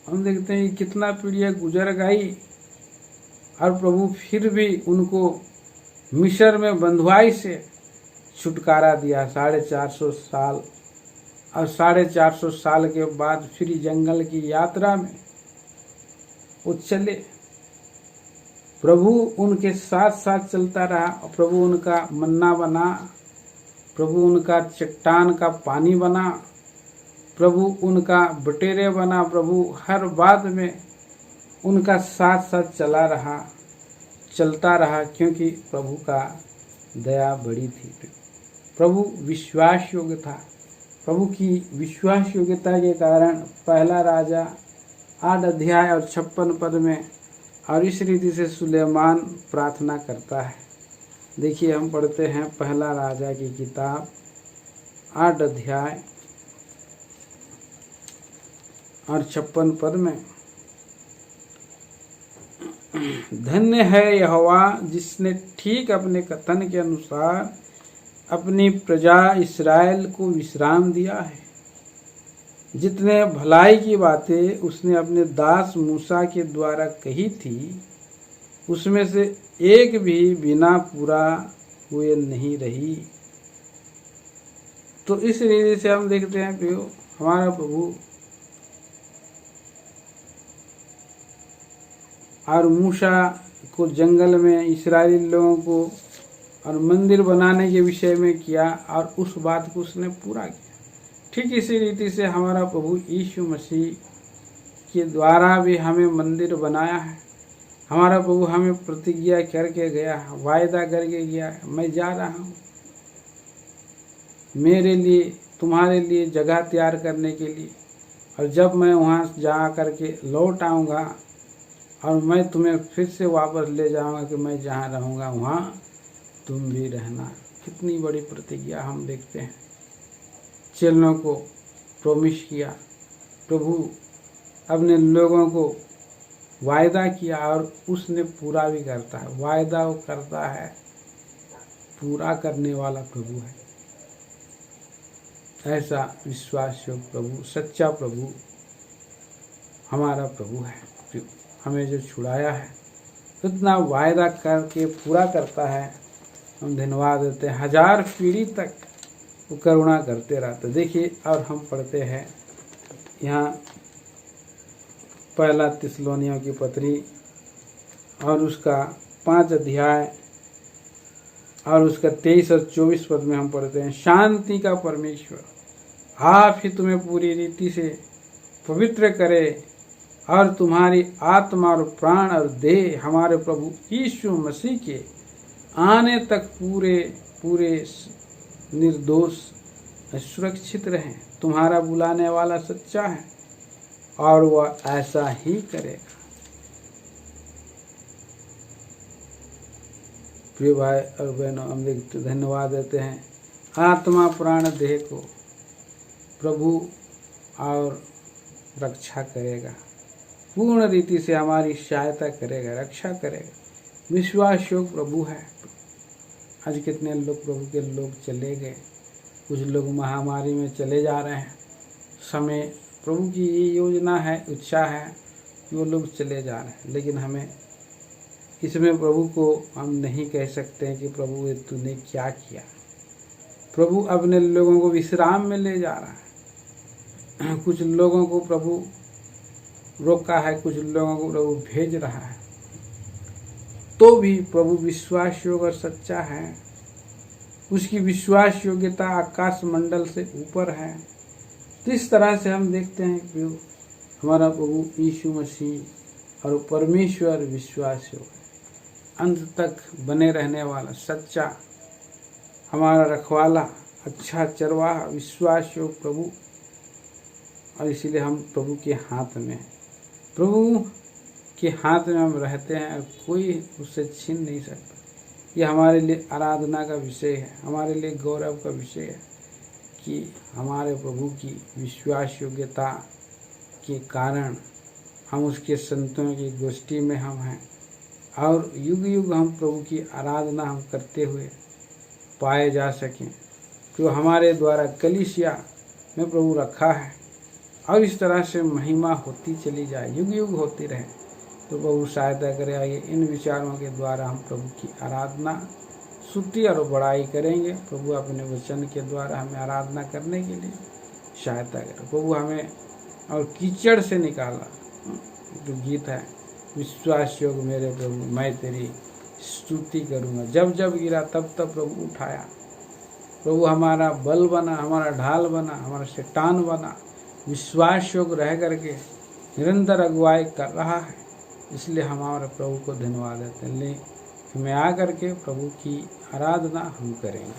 हम देखते हैं कि कितना पीढ़ियाँ गुजर गई और प्रभु फिर भी उनको मिस्र में बंधुआई से छुटकारा दिया 450 साल। और 450 साल के बाद फिर जंगल की यात्रा में वो चले। प्रभु उनके साथ साथ चलता रहा और प्रभु उनका मन्ना बना, प्रभु उनका चट्टान का पानी बना, प्रभु उनका बटेरे बना। प्रभु हर बात में उनका साथ साथ चलता रहा क्योंकि प्रभु का दया बड़ी थी। प्रभु विश्वास योग्य था। प्रभु की विश्वास योग्यता के कारण पहला राजा 8 अध्याय और 56 पद में और इस रीति से सुलेमान प्रार्थना करता है। देखिए हम पढ़ते हैं पहला राजा की किताब 8 अध्याय और 56 पद में, धन्य है यहोवा जिसने ठीक अपने कथन के अनुसार अपनी प्रजा इस्राएल को विश्राम दिया है। जितने भलाई की बातें उसने अपने दास मूसा के द्वारा कही थी, उसमें से एक भी बिना पूरा हुए नहीं रही। तो इस रीति से हम देखते हैं कि हमारा प्रभु और मूसा को जंगल में इस्राएली लोगों को और मंदिर बनाने के विषय में किया और उस बात को उसने पूरा किया। ठीक इसी रीति से हमारा प्रभु यीशु मसीह के द्वारा भी हमें मंदिर बनाया है। हमारा प्रभु हमें प्रतिज्ञा करके गया है, वायदा करके गया है, मैं जा रहा हूँ मेरे लिए तुम्हारे लिए जगह तैयार करने के लिए, और जब मैं वहाँ जा करके लौट आऊँगा और मैं तुम्हें फिर से वापस ले जाऊँगा कि मैं जहाँ रहूँगा वहाँ तुम भी रहना। कितनी बड़ी प्रतिज्ञा हम देखते हैं। चेलों को प्रॉमिस किया, प्रभु अपने लोगों को वायदा किया और उसने पूरा भी करता है। वायदा वो करता है, पूरा करने वाला प्रभु है। ऐसा विश्वासयोग्य प्रभु, सच्चा प्रभु हमारा प्रभु है। हमें जो छुड़ाया है इतना वायदा करके पूरा करता है, हम धन्यवाद देते हैं। 1000 पीढ़ी तक वो करुणा करते रहते। देखिए, और हम पढ़ते हैं यहाँ पहला थिस्सलुनीकियों की पत्री और उसका 5 अध्याय और उसका 23 और 24 पद में हम पढ़ते हैं, शांति का परमेश्वर आप ही तुम्हें पूरी रीति से पवित्र करे और तुम्हारी आत्मा और प्राण और देह हमारे प्रभु यीशु मसीह के आने तक पूरे पूरे निर्दोष सुरक्षित रहें। तुम्हारा बुलाने वाला सच्चा है और वह ऐसा ही करेगा। प्रिय भाई और बहनों, हम धन्यवाद देते हैं। आत्मा प्राण देह को प्रभु और रक्षा करेगा, पूर्ण रीति से हमारी सहायता करेगा, रक्षा करेगा। विश्वास योग्य प्रभु है। आज कितने लोग प्रभु के लोग चले गए, कुछ लोग महामारी में चले जा रहे हैं। समय प्रभु की ये योजना है, इच्छा है कि वो लोग चले जा रहे हैं, लेकिन हमें इसमें प्रभु को हम नहीं कह सकते हैं कि प्रभु ये तूने क्या किया। प्रभु अपने लोगों को विश्राम में ले जा रहा है। कुछ लोगों को प्रभु रोका है, कुछ लोगों को प्रभु भेज रहा है, तो भी प्रभु विश्वास योग्य और सच्चा है। उसकी विश्वास योग्यता आकाश मंडल से ऊपर है। तो इस तरह से हम देखते हैं कि हमारा प्रभु यीशु मसीह और परमेश्वर विश्वास योग्य, अंत तक बने रहने वाला, सच्चा, हमारा रखवाला, अच्छा चरवाहा, विश्वास योग्य प्रभु। और इसीलिए हम प्रभु के हाथ में, प्रभु के हाथ में हम रहते हैं और कोई उससे छीन नहीं सकता। ये हमारे लिए आराधना का विषय है, हमारे लिए गौरव का विषय है कि हमारे प्रभु की विश्वास योग्यता के कारण हम उसके संतों की गोष्ठी में हम हैं और युग युग हम प्रभु की आराधना हम करते हुए पाए जा सकें। तो हमारे द्वारा कलीसिया में प्रभु रखा है और इस तरह से महिमा होती चली जाए, युग युग होती रहे। तो प्रभु सहायता करे। आइए इन विचारों के द्वारा हम प्रभु की आराधना, स्तुति और बड़ाई करेंगे। प्रभु अपने वचन के द्वारा हमें आराधना करने के लिए सहायता करे। प्रभु हमें और कीचड़ से निकाला, जो गीत है, विश्वास योग मेरे प्रभु मैं तेरी स्तुति करूँगा। जब जब गिरा तब तब प्रभु उठाया। प्रभु हमारा बल बना, हमारा ढाल बना, हमारा चट्टान बना, विश्वास योग रह करके निरंतर अगुवाई कर रहा है। इसलिए हमारे प्रभु को धन्यवाद देते हैं। में आकर के प्रभु की आराधना हम करेंगे।